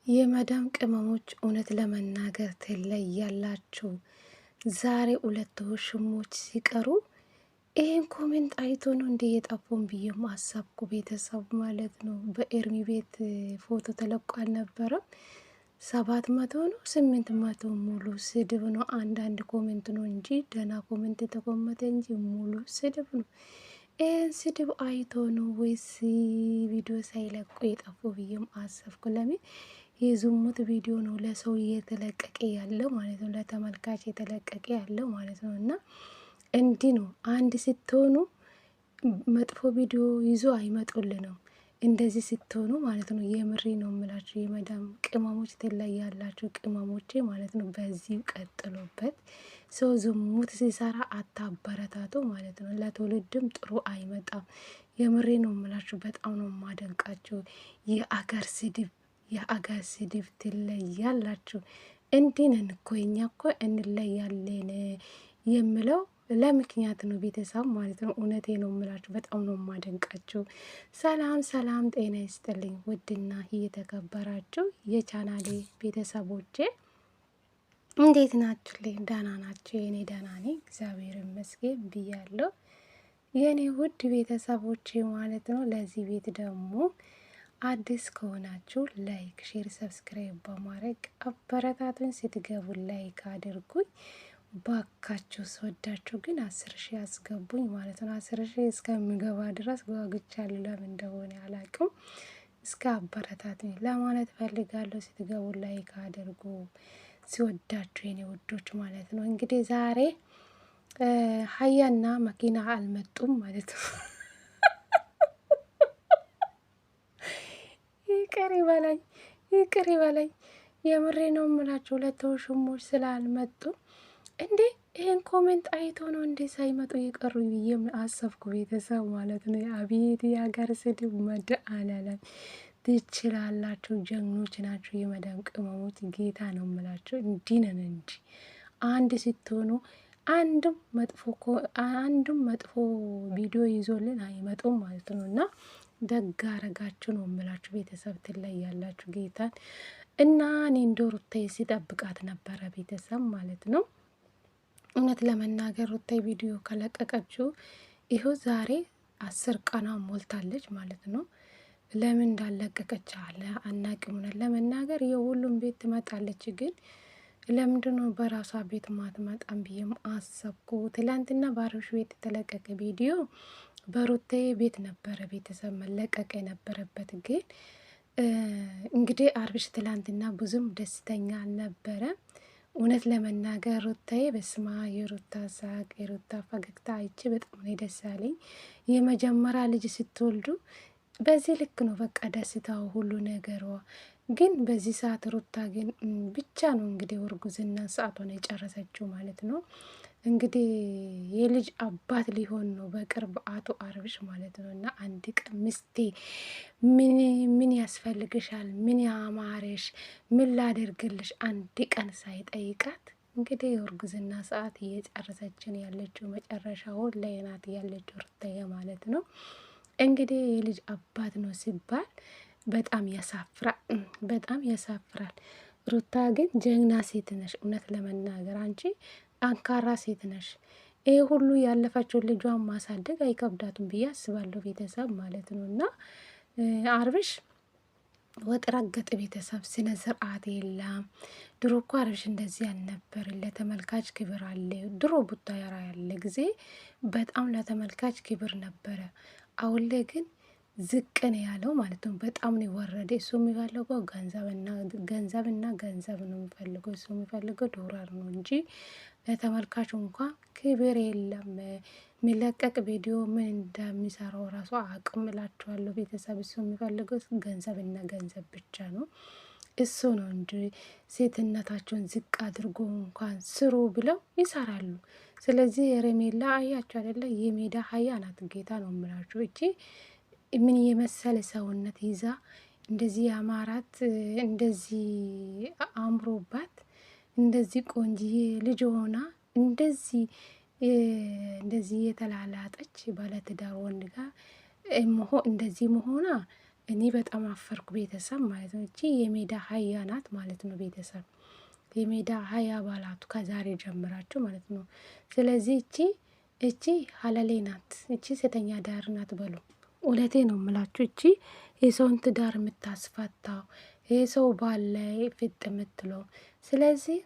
የመዳም ቅመሞች እውነት ለመናገር ትለያላችሁ። ዛሬ ሁለት ውሽሞች ሲቀሩ ይህን ኮሜንት አይቶ ነው እንደ የጠፉን ብዬ አሰብኩ። ቤተሰብ ማለት ነው። በኤርሚ ቤት ፎቶ ተለቆ አልነበረም? 700 ነው 800 ሙሉ ስድብ ነው። አንዳንድ ኮሜንት ነው እንጂ ደህና ኮሜንት የተቆመተ እንጂ ሙሉ ስድብ ነው። ይህን ስድብ አይቶ ነው ወይስ ቪዲዮ ሳይለቁ የጠፉ ብዬም አሰብኩ። ለምን የዝሙት ቪዲዮ ነው ለሰው እየተለቀቀ ያለው ማለት ነው፣ ለተመልካች የተለቀቀ ያለው ማለት ነው። እና እንዲህ ነው አንድ ስትሆኑ መጥፎ ቪዲዮ ይዞ አይመጡልንም። እንደዚህ ስትሆኑ ማለት ነው። የምሬ ነው የምላችሁ የመዳም ቅመሞች ትለያላችሁ፣ ቅመሞቼ ማለት ነው። በዚህ ቀጥሎበት። ሰው ዝሙት ሲሰራ አታበረታቱ ማለት ነው። ለትውልድም ጥሩ አይመጣም። የምሬ ነው የምላችሁ። በጣም ነው የማደንቃችሁ። የአገር ስድብ ትለያላችሁ። እንዲህ ነን እኮ እኛ እኮ እንለያለን የምለው ለምክንያት ነው ቤተሰብ ማለት ነው። እውነቴ ነው የምላችሁ። በጣም ነው የማደንቃችሁ። ሰላም ሰላም፣ ጤና ይስጥልኝ ውድና እየተከበራችሁ የቻናሌ ቤተሰቦቼ እንዴት ናችሁ? ደህና ናችሁ? የኔ ደህና ነኝ እግዚአብሔር ይመስገን ብያለሁ። የኔ ውድ ቤተሰቦቼ ማለት ነው። ለዚህ ቤት ደግሞ አዲስ ከሆናችሁ ላይክ፣ ሼር፣ ሰብስክራይብ በማድረግ አበረታቱን። ስትገቡ ላይክ አድርጉኝ ባካችሁ። ስወዳችሁ ግን 10,000 ያስገቡኝ ማለት ነው። 10,000 እስከምገባ ድረስ ጓጉቻለሁ። ለምን እንደሆነ አላውቅም። እስከ አበረታቱኝ ለማለት ፈልጋለሁ። ስትገቡ ላይክ አድርጉ። ሲወዳችሁ የኔ ውዶች ማለት ነው። እንግዲህ ዛሬ ሀያና መኪና አልመጡም ማለት ነው። ይቅር ይበላኝ። የምሬ ነው የምላችሁ። ሁለት ውሽሞች ስላልመጡ እንዴ ይህን ኮሜንት አይቶ ነው እንዴ ሳይመጡ የቀሩ ብዬ አሰብኩ ቤተሰብ ማለት ነው። አቤት የሀገር ስድብ መድኃኒዓለም። ትችላላችሁ፣ ጀግኖች ናቸው የመዳም ቅመሞች። ጌታ ነው የምላችሁ። እንዲህ ነን እንጂ አንድ ስትሆኑ አንድም መጥፎ ቪዲዮ ይዞልን አይመጡም ማለት ነው። እና ደግ አረጋችሁ ነው የምላችሁ ቤተሰብ። ትለያላችሁ ጌታን። እና እኔ እንደ ሩታዬ ሲጠብቃት ነበረ ቤተሰብ ማለት ነው። እውነት ለመናገር ሩታዬ ቪዲዮ ከለቀቀችው ይኸው ዛሬ 10 ቀኗ ሞልታለች ማለት ነው። ለምን እንዳለቀቀች አናቅም። እውነት ለመናገር የሁሉም ቤት ትመጣለች፣ ግን ለምንድነው በራሷ ቤት ማትመጣም ብዬም አሰብኩ። ትላንትና በአብርሽ ቤት የተለቀቀ ቪዲዮ በሩታዬ ቤት ነበረ ቤተሰብ መለቀቅ የነበረበት። ግን እንግዲህ አብርሽ ትላንትና ብዙም ደስተኛ አልነበረ። እውነት ለመናገር ሩታዬ በስማ የሩታ ሳቅ የሩታ ፈገግታ አይቼ በጣም ነው ደስ ያለኝ። የመጀመሪያ ልጅ ስትወልዱ በዚህ ልክ ነው በቃ ደስታው ሁሉ ነገሯ። ግን በዚህ ሰዓት ሩታ ግን ብቻ ነው እንግዲህ እርጉዝና ሰዓቷን የጨረሰችው ማለት ነው። እንግዲህ የልጅ አባት ሊሆን ነው በቅርብ አቶ አብርሽ ማለት ነው። እና አንድ ቀን ምስቴ ምን ያስፈልግሻል፣ ምን ያማረሽ፣ ምን ላደርግልሽ አንድ ቀን ሳይጠይቃት እንግዲህ የእርጉዝና ሰዓት እየጨረሰችን ያለችው መጨረሻውን ላይ ናት ያለችው ሩታዬ ማለት ነው። እንግዲህ የልጅ አባት ነው ሲባል በጣም ያሳፍራል፣ በጣም ያሳፍራል። ሩታ ግን ጀግና ሴት ነሽ። እውነት ለመናገር አንቺ ጠንካራ ሴት ነሽ። ይሄ ሁሉ ያለፈችውን ልጇን ማሳደግ አይከብዳቱም ብዬ አስባለሁ ቤተሰብ ማለት ነው። እና አብርሽ ወጥ ረገጥ ቤተሰብ፣ ስነ ስርዓት የለም። ድሮ እኮ አብርሽ እንደዚህ አልነበር። ለተመልካች ክብር አለ። ድሮ ቡታየራ ያለ ጊዜ በጣም ለተመልካች ክብር ነበረ። አሁን ላይ ግን ዝቅ ነው ያለው ማለት ነው። በጣም ነው የወረደ። እሱ የሚፈልገው ገንዘብና ገንዘብ ነው የሚፈልገው። እሱ የሚፈልገው ዶላር ነው እንጂ ለተመልካቹ እንኳን ክብር የለም። የሚለቀቅ ቪዲዮ ምን እንደሚሰራው ራሱ አቅም እላችኋለሁ ቤተሰብ። እሱ የሚፈልገው ገንዘብና ገንዘብ ብቻ ነው። እሱ ነው እንጂ ሴትነታቸውን ዝቅ አድርጎ እንኳን ስሩ ብለው ይሰራሉ። ስለዚህ ሄርሜላ አያችሁ አይደለ? የሜዳ አህያ ናት። ጌታ ነው የምላችሁ። እቺ ምን የመሰለ ሰውነት ይዛ እንደዚህ አማራት፣ እንደዚህ አምሮባት፣ እንደዚህ ቆንጂዬ ልጅ ሆና እንደዚህ የተላላጠች ባለትዳር ወንድ ጋር እንደዚህ መሆና እኔ በጣም አፈርኩ ቤተሰብ ማለት ነው። እቺ የሜዳ አህያ ናት ማለት ነው ቤተሰብ፣ የሜዳ አህያ አባላቱ ከዛሬ ጀምራችሁ ማለት ነው። ስለዚህ እቺ ሀለሌ ናት፣ እቺ ሴተኛ ዳር ናት በሉ። እውነቴ ነው የምላችሁ። እቺ የሰውን ትዳር የምታስፈታው የሰው ባለ ፍጥ የምትለው። ስለዚህ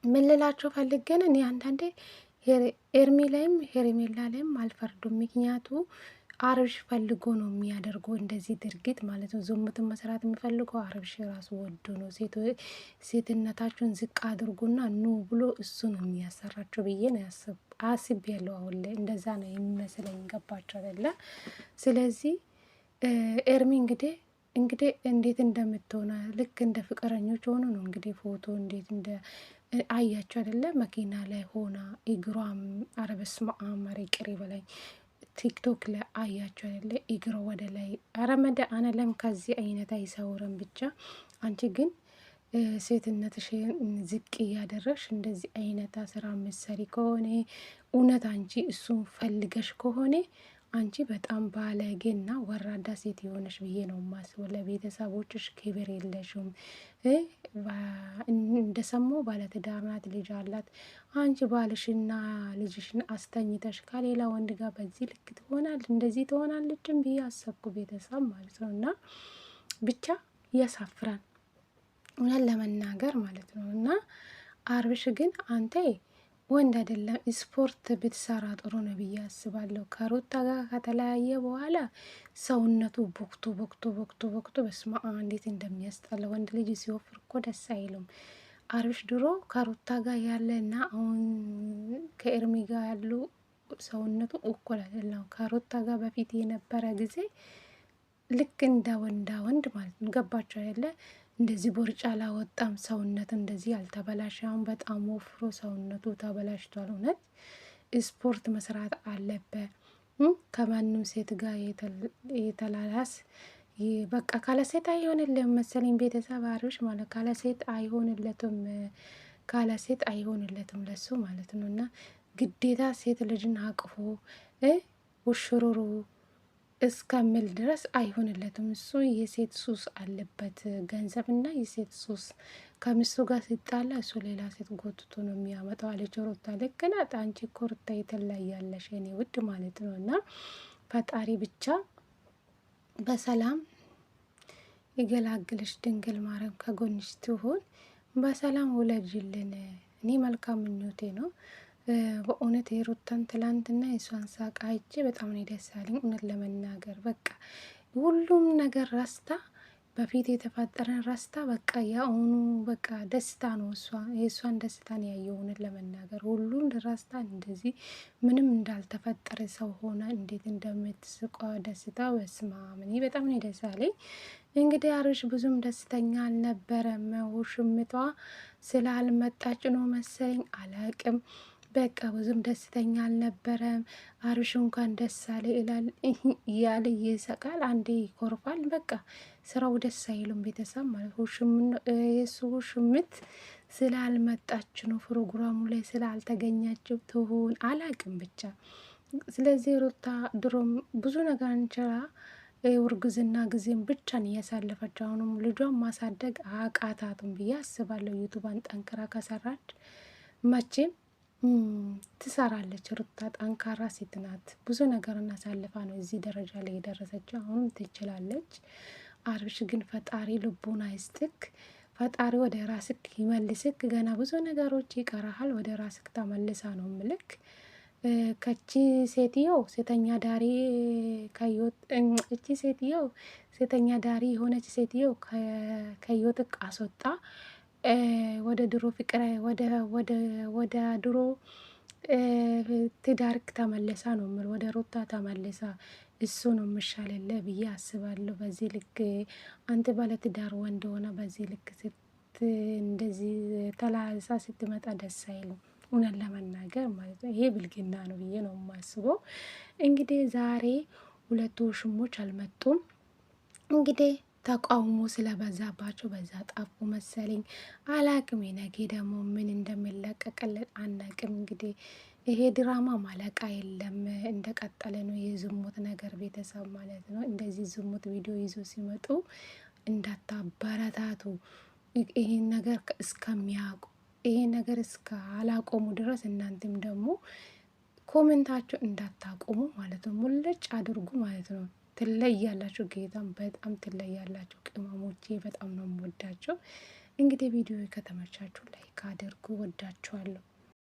ምን ልላችሁ ፈልገን እኔ አንዳንዴ ኤርሚ ላይም ሄርሜላ ላይም አልፈርዱም። ምክንያቱ አብርሽ ፈልጎ ነው የሚያደርገው እንደዚህ ድርጊት ማለት ነው። ዝሙትን መስራት የሚፈልገው አብርሽ ራሱ ወዶ ነው። ሴትነታችሁን ዝቅ አድርጉና ኑ ብሎ እሱ ነው የሚያሰራቸው ብዬ ነው አስቤ ያለው። አሁን ላይ እንደዛ ነው የሚመስለኝ። ገባቸው አይደለ? ስለዚህ ኤርሚ እንግዲህ እንዴት እንደምትሆነ ልክ እንደ ፍቅረኞች ሆኖ ነው እንግዲህ ፎቶ እንዴት እንደ አያቸው አይደለ? መኪና ላይ ሆና እግሯም አረበስ ማአመር ቅሪ በላይ ቲክቶክ ላይ አያቸው አይደለ? እግሯ ወደ ላይ አረመደ አነለም ከዚህ አይነት አይሰውርም። ብቻ አንቺ ግን ሴትነትሽን ዝቅ እያደረግሽ እንደዚህ አይነት ስራ ምሰሪ ከሆነ እውነት አንቺ እሱን ፈልገሽ ከሆነ አንቺ በጣም ባለጌና ወራዳ ሴት የሆነሽ ብዬ ነው ማስበው። ለቤተሰቦችሽ ክብር የለሽም። እንደሰማው ባለትዳር ናት፣ ልጅ አላት። አንቺ ባልሽና ልጅሽን አስተኝተሽ ከሌላ ወንድ ጋር በዚህ ልክ እንደዚህ ትሆናለችም ብዬ አሰብኩ ቤተሰብ ማለት ነው። እና ብቻ ያሳፍራል እውነት ለመናገር ማለት ነው። እና አብርሽ ግን አንተ ወንድ አይደለም ስፖርት ብትሰራ ጥሩ ነው ብዬ አስባለሁ። ከሩታ ጋር ከተለያየ በኋላ ሰውነቱ ቦክቶ በስማ እንዴት እንደሚያስጠላ። ወንድ ልጅ ሲወፍር እኮ ደስ አይሉም። አብርሽ ድሮ ከሩታ ጋር ያለና አሁን ከኤርሚ ጋር ያሉ ሰውነቱ እኩል አይደለም። ከሩታ ጋር በፊት የነበረ ጊዜ ልክ እንደ ወንድ ማለት ነው። ገባቸው ያለ እንደዚህ ቦርጫ አላወጣም። ሰውነቱ እንደዚህ አልተበላሸ። አሁን በጣም ወፍሮ ሰውነቱ ተበላሽቷል። እውነት ስፖርት መስራት አለበት። ከማንም ሴት ጋር የተላላስ በቃ ካለ ሴት አይሆንልም መሰለኝ። ቤተሰብ አብርሽ ማለት ካለ ሴት አይሆንለትም ለሱ ማለት ነው። እና ግዴታ ሴት ልጅን አቅፎ ውሽሩሩ እስከምል ድረስ አይሆንለትም። እሱ የሴት ሱስ አለበት፣ ገንዘብና የሴት ሱስ። ከሚስቱ ጋር ሲጣላ እሱ ሌላ ሴት ጎትቶ ነው የሚያመጣው አለች ሩታ። ልክ ናት። አንቺ እኮ ሩታ የተለያለሽ የኔ ውድ ማለት ነው። እና ፈጣሪ ብቻ በሰላም ይገላግልሽ፣ ድንግል ማርያም ከጎንሽ ትሆን፣ በሰላም ውለጅልን። እኔ መልካም ምኞቴ ነው። በእውነት የሩታን ትላንትና የሷን ሳቅ አይቼ በጣም ነው ደስ ያለኝ። እውነት ለመናገር በቃ ሁሉም ነገር ረስታ በፊት የተፈጠረን ረስታ በቃ የአሁኑ በቃ ደስታ ነው። የእሷን ደስታ ነው ያየው። እውነት ለመናገር ሁሉም ረስታ እንደዚህ ምንም እንዳልተፈጠረ ሰው ሆነ እንዴት እንደምትስቋ ደስታ በስማም እኔ በጣም ነው ደስ ያለኝ። እንግዲህ አብርሽ ብዙም ደስተኛ አልነበረም። ውሽምቷ ስላልመጣች ነው መሰለኝ አላቅም። በቃ ብዙም ደስተኛ አልነበረም። አብርሽ እንኳን ደስ አለ ይላል እያለ ይሰቃል፣ አንዴ ይኮርፋል። በቃ ስራው ደስ አይሉም ቤተሰብ ማለት የሱ ውሽምት ስላልመጣች ነው፣ ፕሮግራሙ ላይ ስላልተገኛችው ትሆን አላቅም ብቻ። ስለዚህ ሩታ ድሮም ብዙ ነገር እንችላ የውርግዝና ጊዜም ብቻን እያሳለፈች አሁንም ልጇን ማሳደግ አቃታቱም ብዬ አስባለሁ። ዩቱባን ጠንክራ ከሰራች መቼም ትሰራለች። ሩታ ጠንካራ ሴት ናት። ብዙ ነገር እናሳልፋ ነው እዚህ ደረጃ ላይ የደረሰችው። አሁን ትችላለች። አብርሽ ግን ፈጣሪ ልቡን አይስጥክ፣ ፈጣሪ ወደ ራስክ ይመልስክ። ገና ብዙ ነገሮች ይቀራሃል። ወደ ራስክ ተመልሳ ነው ምልክ። ከቺ ሴትዮ ሴተኛ ዳሪ እቺ ሴትዮ ሴተኛ ዳሪ የሆነች ሴትዮ ከህይወትክ አስወጣ። ወደ ድሮ ፍቅር ወደ ድሮ ትዳርክ ተመለሳ ነው ምል፣ ወደ ሩታ ተመለሳ። እሱ ነው ምሻለለ ብዬ አስባለሁ። በዚህ ልክ አንተ ባለ ትዳር ወንድ ሆነ በዚህ ልክ እንደዚህ ተላልሳ ስትመጣ ደስ አይልም፣ እውነት ለመናገር ማለት ነው። ይሄ ብልግና ነው ብዬ ነው የማስበው። እንግዲህ ዛሬ ሁለቱ ውሽሞች አልመጡም። እንግዲህ ተቃውሞ ስለበዛባቸው በዛ ጣፉ መሰለኝ፣ አላቅም። ነገ ደግሞ ምን እንደሚለቀቅልን አናቅም። እንግዲህ ይሄ ድራማ ማለቃ የለም፣ እንደቀጠለ ነው። የዝሙት ነገር ቤተሰብ ማለት ነው። እንደዚህ ዝሙት ቪዲዮ ይዞ ሲመጡ እንዳታበረታቱ። ይሄን ነገር እስከሚያውቁ ይሄን ነገር እስካላቆሙ ድረስ እናንተም ደግሞ ኮሜንታችሁ እንዳታቆሙ ማለት ነው። ሙልጭ አድርጉ ማለት ነው። ትለያላችሁ፣ ጌታም በጣም ትለያላችሁ። ቅመሞቼ በጣም ነው የምወዳቸው። እንግዲህ ቪዲዮ ከተመቻችሁ ላይክ አድርጉ። ወዳችኋለሁ።